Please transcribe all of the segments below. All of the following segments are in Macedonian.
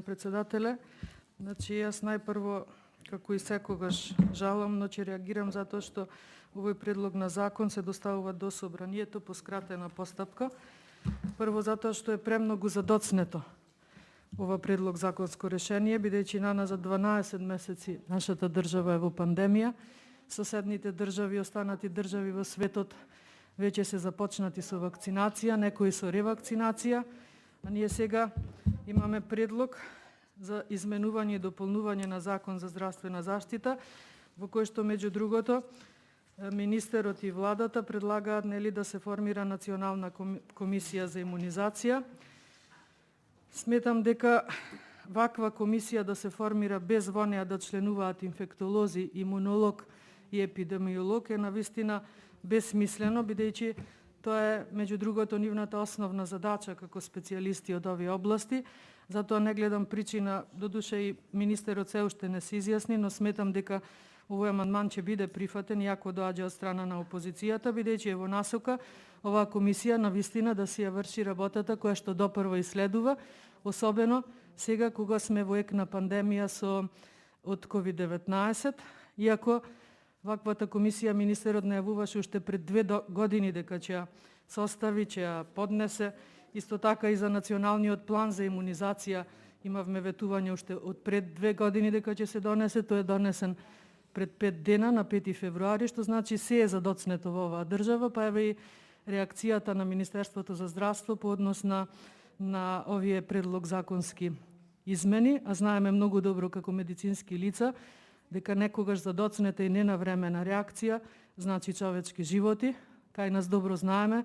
председателе. Значи, јас најпрво, како и секогаш, жалам, но ќе реагирам затоа што овој предлог на закон се доставува до собранието по скратена постапка. Прво затоа што е премногу задоцнето ова предлог законско решение, бидејќи наназад 12 месеци нашата држава е во пандемија. Соседните држави, останати држави во светот веќе се започнати со вакцинација, некои со ревакцинација, а ние сега имаме предлог за изменување и дополнување на Закон за здравствена заштита, во кој што меѓу другото министерот и владата предлагаат да се формира национална комисија за имунизација. Сметам дека ваква комисија да се формира без во неа да членуваат инфектолози, имунолог и епидемиолог е навистина безсмислено, бидејќи тоа е меѓу другото нивната основна задача како специјалисти од овие области. Затоа не гледам причина, додуше и министерот се уште не се изјасни, но сметам дека овој амандман ќе биде прифатен иако доаѓа од страна на опозицијата, бидејќи е во насока оваа комисија навистина да си ја врши работата која што допрва и следува, особено сега кога сме во ек на пандемија од COVID-19, иако ваквата комисија министерот најавуваше уште пред 2 години дека ќе ја состави, ќе ја поднесе. Исто така и за националниот план за имунизација имавме ветување уште од пред 2 години дека ќе се донесе, тој е донесен пред 5 дена на 5 февруари, што значи се е задоцнето во оваа држава, па еве и реакцијата на Министерството за здравство по однос на овие предлог законски измени, а знаеме многу добро како медицински лица дека некогаш задоцнета и ненавремена реакција значи човечки животи. Кај нас добро знаеме,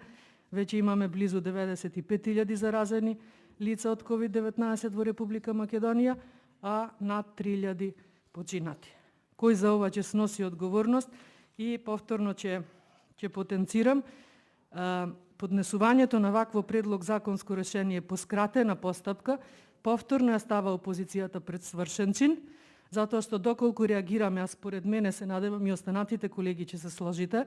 веќе имаме близу 95.000 заразени лица од COVID-19 во Република Македонија, а над 3.000 починати. Кој за ова ќе сноси одговорност и повторно ќе потенцирам поднесувањето на вакво предлог законско решение по скратена постапка, повторно ја става опозицијата пред свршен чин, затоа што доколку реагираме, а според мене се надевам и останатите колеги ќе се сложите,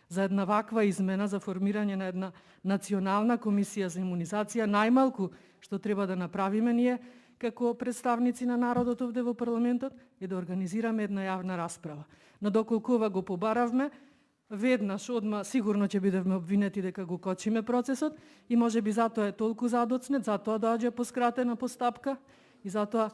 за една ваква измена за формирање на една национална комисија за имунизација, најмалку што треба да направиме ние како представници на народот овде во парламентот е да организираме една јавна расправа. Но доколку ова го побаравме, веднаш одма сигурно ќе бидеме обвинети дека го кочиме процесот и можеби затоа е толку задоцнет, затоа доаѓа по скратена постапка и затоа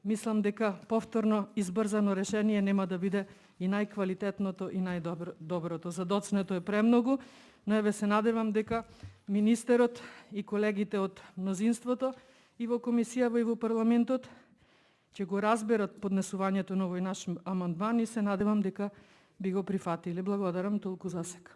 мислам дека повторно избрзано решение нема да биде и најквалитетното и најдоброто. Задоцнето е премногу, но еве се надевам дека министерот и колегите од мнозинството и во комисија и во парламентот ќе го разберат поднесувањето на овој наш амандман и се надевам дека би го прифатиле. Благодарам толку за сега.